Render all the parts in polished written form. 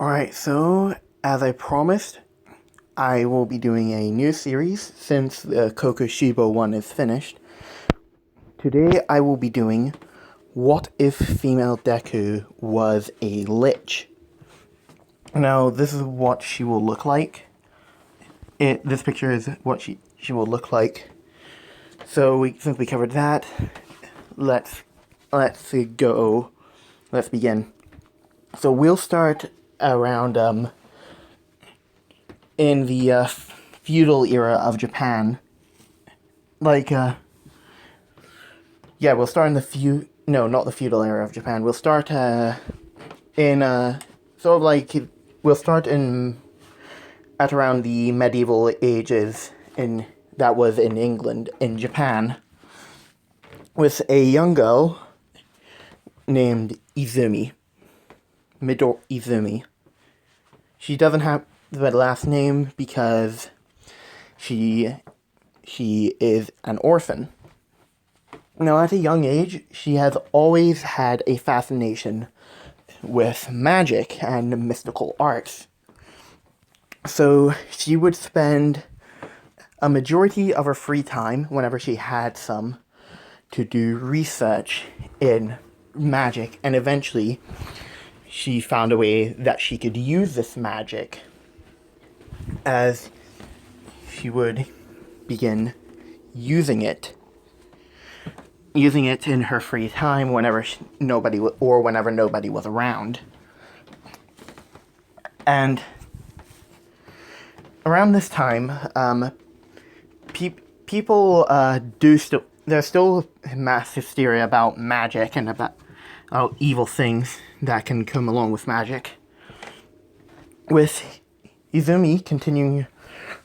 Alright, so as I promised, I will be doing a new series since the Kokushibo one is finished. Today I will be doing What If Female Deku Was a Lich? Now, this is what she will look like. This picture is what she will look like. So since we covered that, let's go. Let's begin. So we'll start around in the feudal era of Japan. We'll start in the no, not the feudal era of Japan. We'll start we'll start in at around the medieval ages that was in England, in Japan, with a young girl named Izumi. Izumi. She doesn't have the last name because she is an orphan. Now, at a young age, she has always had a fascination with magic and mystical arts. So she would spend a majority of her free time, whenever she had some, to do research in magic, and eventually she found a way that she could use this magic, as she would begin using it in her free time whenever nobody was around. And around this time, there's still mass hysteria about magic and about evil things that can come along with magic. With Izumi continuing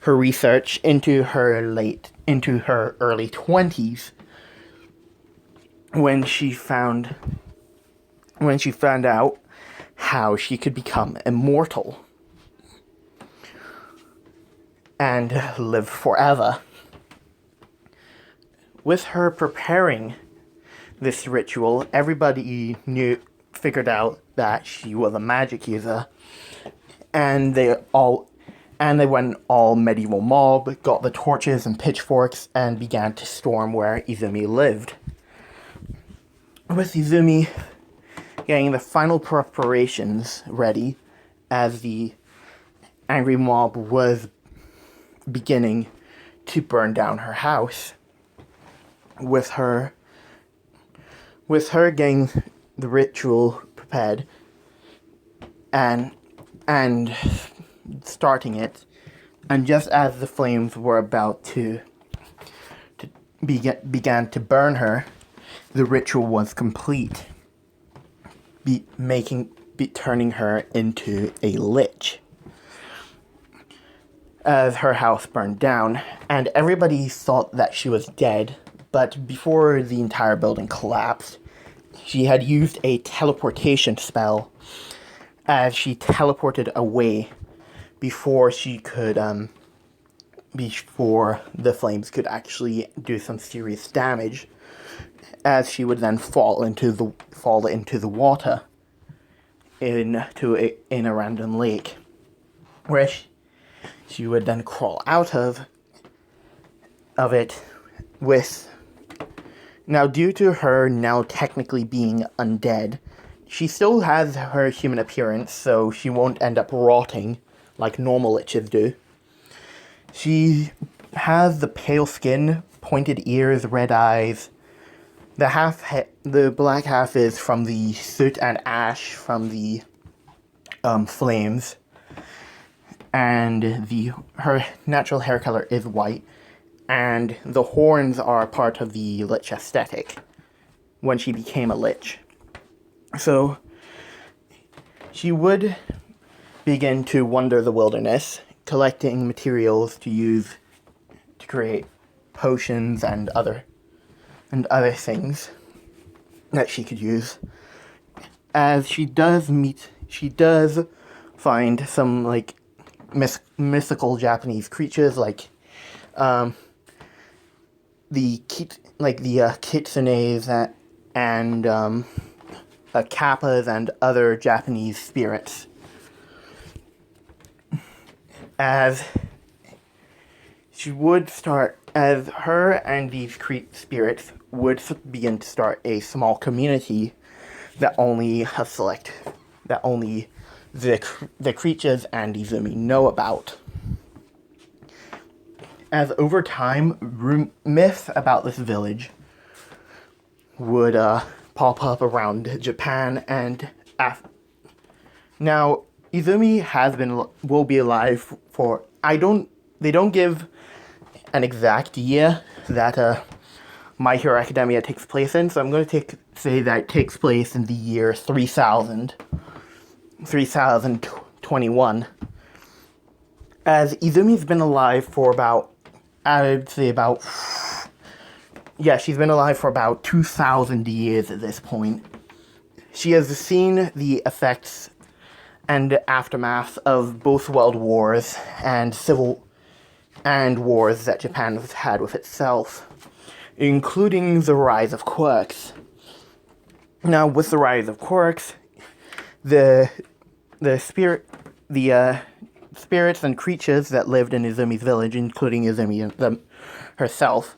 her research into her early 20s, when she found out how she could become immortal and live forever. With her preparing this ritual, everybody figured out that she was a magic user, and they went all medieval mob, got the torches and pitchforks, and began to storm where Izumi lived. With Izumi getting the final preparations ready, as the angry mob was beginning to burn down her house, with her getting the ritual prepared and starting it, and just as the flames were about to began to burn her, the ritual was complete, turning her into a lich, as her house burned down, and everybody thought that she was dead. But before the entire building collapsed, she had used a teleportation spell, as she teleported away before the flames could actually do some serious damage, as she would then fall into the water in a random lake, where she would then crawl out of it with. Now, due to her now technically being undead, she still has her human appearance, so she won't end up rotting like normal liches do. She has the pale skin, pointed ears, red eyes. The black half is from the soot and ash from the flames, and her natural hair color is white, and the horns are part of the lich aesthetic when she became a lich. So she would begin to wander the wilderness, collecting materials to use to create potions and other things that she could use. As she does find some mystical Japanese creatures the kitsunes and kappas and other Japanese spirits. as she would start, as her and these spirits would begin to start a small community that only the creatures and Izumi know about. As over time, myths about this village would pop up around Japan and now Izumi will be alive for they don't give an exact year that My Hero Academia takes place in, so I'm going to say that it takes place in the year 3021. As Izumi's been alive for she's been alive for about 2,000 years at this point. She has seen the effects and aftermath of both world wars and wars that Japan has had with itself, including the rise of quirks. Now, with the rise of quirks, the spirits and creatures that lived in Izumi's village, including Izumi herself,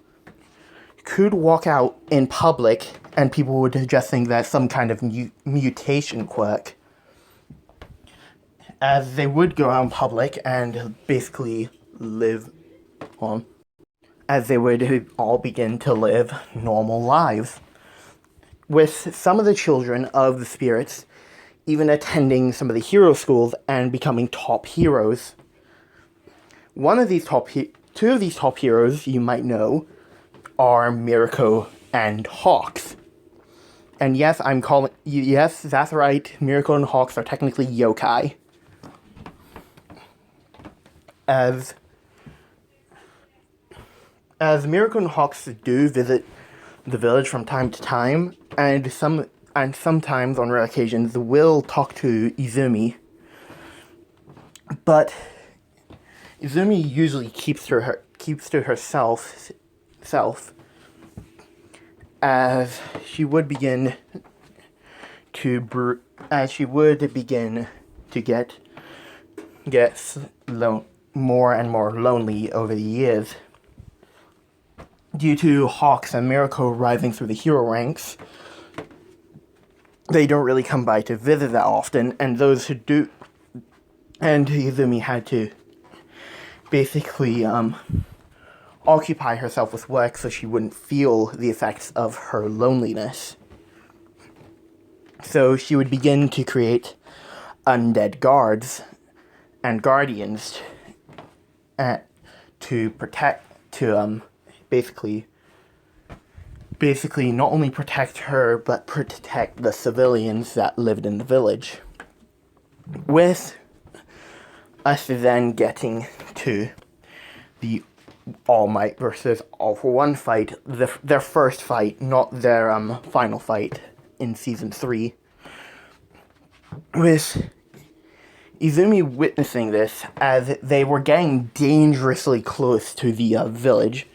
could walk out in public, and people would just think that's some kind of mutation quirk, as they would go out in public and basically live on, as they would all begin to live normal lives, with some of the children of the spirits even attending some of the hero schools and becoming top heroes. Two of these top heroes you might know are Mirko and Hawks. And yes, that's right, Mirko and Hawks are technically yokai. As Mirko and Hawks do visit the village from time to time, and sometimes on rare occasions will talk to Izumi, but Izumi usually keeps to herself, as she would begin to get more and more lonely over the years. Due to Hawks and Mirko rising through the hero ranks, they don't really come by to visit that often, and those who do, and Izumi had to basically occupy herself with work so she wouldn't feel the effects of her loneliness. So she would begin to create undead guards and guardians basically not only protect her, but protect the civilians that lived in the village. With us then getting to the All Might versus All For One fight, their first fight, not their final fight in Season 3. With Izumi witnessing this as they were getting dangerously close to the village,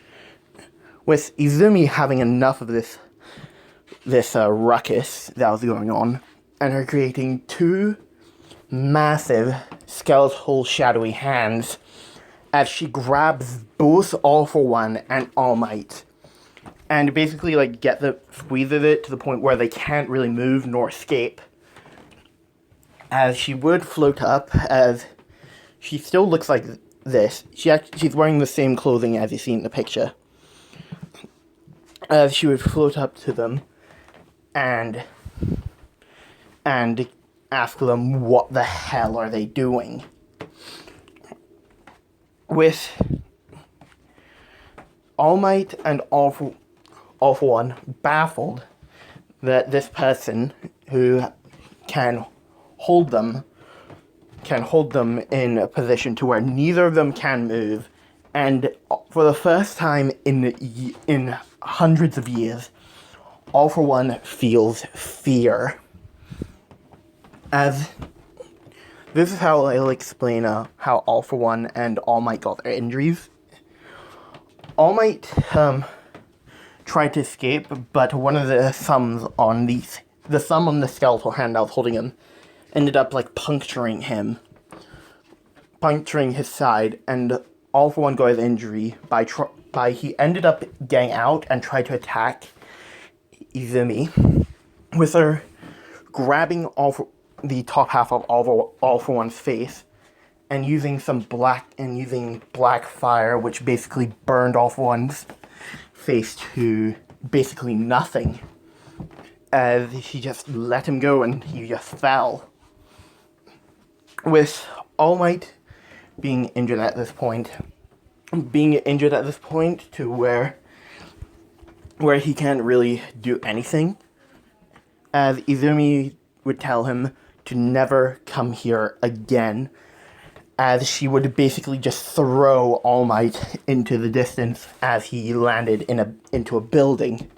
with Izumi having enough of this ruckus that was going on, and her creating two massive skeletal shadowy hands as she grabs both All For One and All Might, and basically squeezes it to the point where they can't really move nor escape. As she would float up, as she still looks like this. She's wearing the same clothing as you see in the picture. As she would float up to them and ask them what the hell are they doing. With All Might and All For One baffled that this person who can hold them in a position to where neither of them can move, and for the first time in hundreds of years, All For One feels fear. As this is how I'll explain how All For One and All Might got their injuries. All Might tried to escape, but one of the thumbs on the thumb on the skeletal hand I was holding him ended up puncturing him puncturing his side, and All For One got his injury by he ended up getting out and tried to attack Izumi, with her grabbing the top half of All For One's face and using black fire, which basically burned All For One's face to basically nothing, as he just let him go and he just fell. With All Might being injured at this point to where he can't really do anything, as Izumi would tell him to never come here again, as she would basically just throw All Might into the distance as he landed into a building.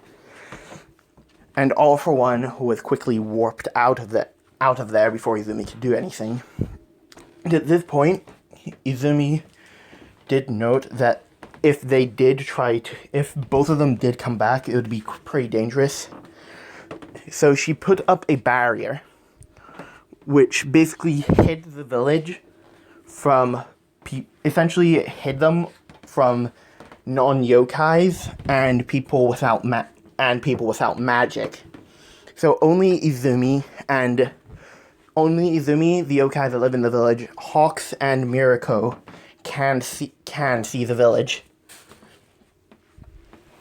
And All For One was quickly warped out of there before Izumi could do anything. At this point, Izumi did note that if both of them did come back, it would be pretty dangerous. So she put up a barrier, which basically hid the village essentially hid them from non-yokais and people without magic. So only Izumi, the yokai that live in the village, Hawks and Mirako, can see the village.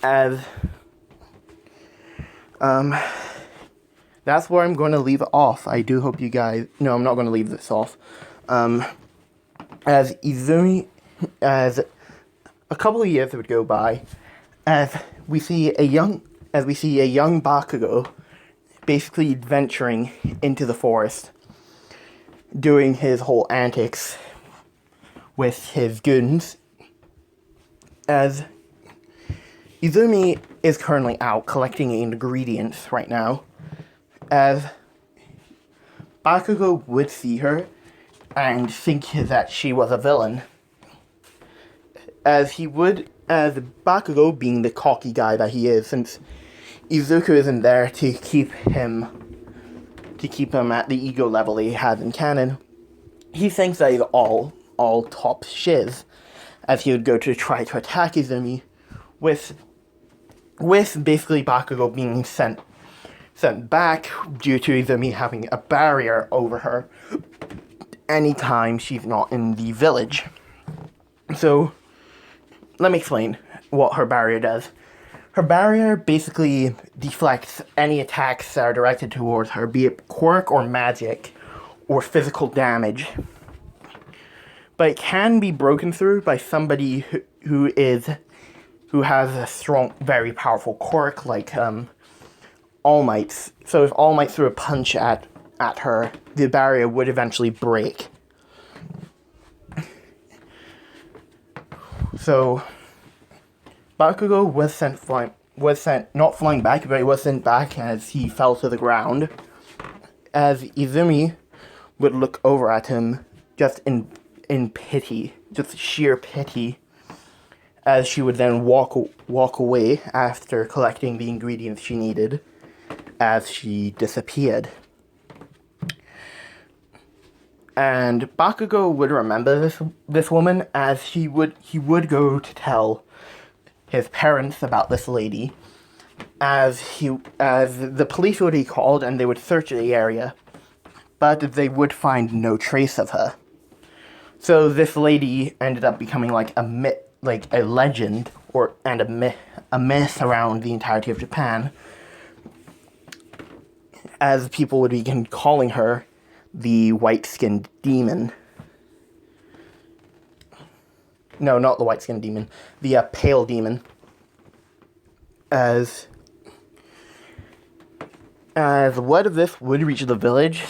As that's where I'm going to leave it off. I do hope you guys... No, I'm not going to leave this off. As a couple of years would go by, as we see a young Bakugo basically venturing into the forest, doing his whole antics with his goons, as Izumi is currently out collecting ingredients right now, as Bakugo would see her and think that she was a villain, as Bakugo being the cocky guy that he is, since Izuku isn't there to keep him at the ego level that he has in canon. He thinks that he's all top shiz, as he would go to try to attack Izumi, with basically Bakugo being sent back due to Izumi having a barrier over her anytime she's not in the village. So, let me explain what her barrier does. Her barrier basically deflects any attacks that are directed towards her, be it quirk or magic or physical damage. But it can be broken through by somebody who has a strong, very powerful quirk, like All Might's. So if All Might threw a punch at her, the barrier would eventually break. So Bakugo was sent not flying back, but he was sent back as he fell to the ground. As Izumi would look over at him just in pity, just sheer pity, as she would then walk away after collecting the ingredients she needed, as she disappeared. And Bakugo would remember this woman, as he would go to tell his parents about this lady, as the police would be called and they would search the area, but they would find no trace of her. So this lady ended up becoming like a legend and a myth around the entirety of Japan, as people would begin calling her the white-skinned demon. No, not the white-skinned demon. The pale demon. As word of this would reach the village,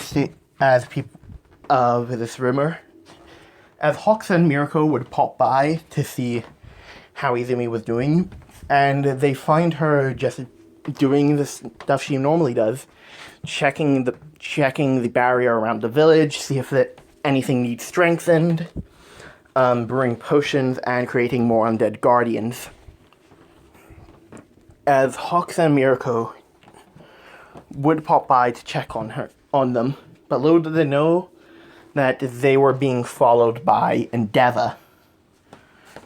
as people of this rumor, as Hawks and Mirako would pop by to see how Izumi was doing, and they find her just doing the stuff she normally does, checking the barrier around the village, see if anything needs strengthened, brewing potions, and creating more undead guardians. As Hawks and Mirako would pop by to check on them, but little did they know that they were being followed by Endeavor,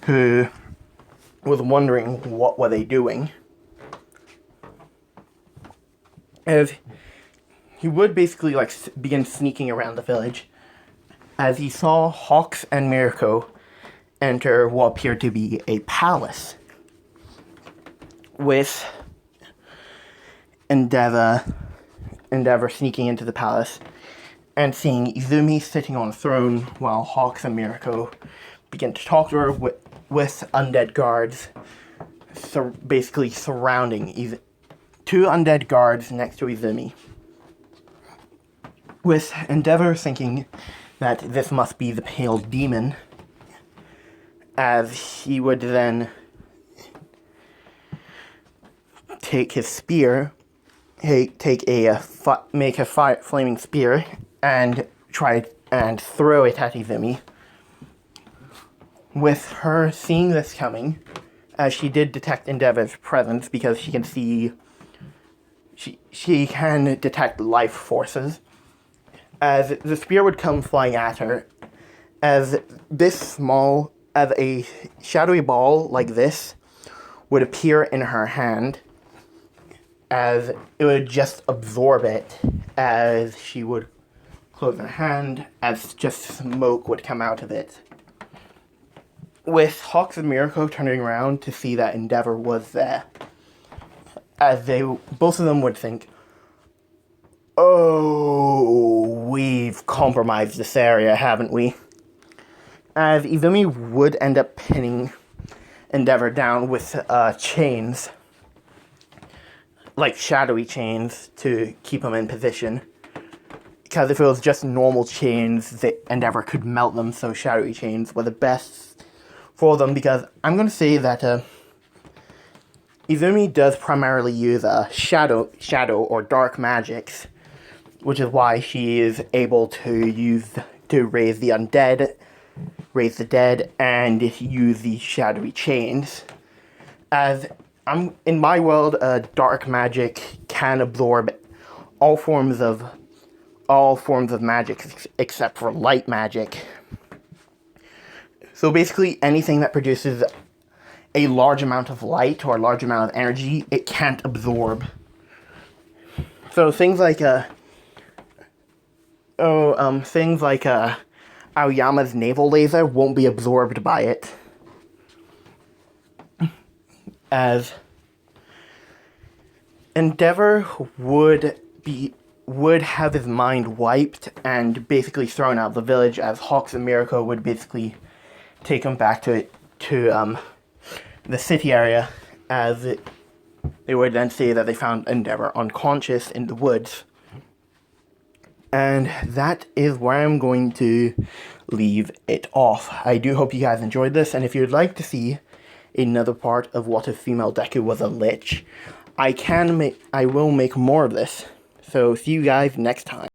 who was wondering what were they doing. As he would basically like begin sneaking around the village, as he saw Hawks and Mirko enter what appeared to be a palace, with Endeavor sneaking into the palace and seeing Izumi sitting on a throne while Hawks and Mirko begin to talk to her with undead guards basically surrounding two undead guards next to Izumi, with Endeavor thinking that this must be the Pale Demon, as he would then take his spear, make a flaming spear, and try and throw it at Izumi. With her seeing this coming, as she did detect Endeavor's presence because she can see, she can detect life forces, as the spear would come flying at her, as a shadowy ball like this would appear in her hand, as it would just absorb it as she would close her hand, as just smoke would come out of it. With Hawks and Mirko turning around to see that Endeavor was there, as both of them would think, "Oh, we've compromised this area, haven't we?" As Izumi would end up pinning Endeavor down with chains, like shadowy chains, to keep him in position. Because if it was just normal chains, the Endeavor could melt them, so shadowy chains were the best for them, because I'm going to say that Izumi does primarily use shadow or dark magics, which is why she is able to raise the undead, raise the dead, and use these shadowy chains. As in my world, dark magic can absorb all forms of magic except for light magic. So basically, anything that produces a large amount of light or a large amount of energy, it can't absorb. So things like Aoyama's naval laser won't be absorbed by it, as Endeavor would have his mind wiped and basically thrown out of the village, as Hawks and Mirko would basically take him back to the city area, as they would then say that they found Endeavor unconscious in the woods. And that is where I'm going to leave it off. I do hope you guys enjoyed this, and if you'd like to see another part of What If Female Deku Was a Lich, I will make more of this. So see you guys next time.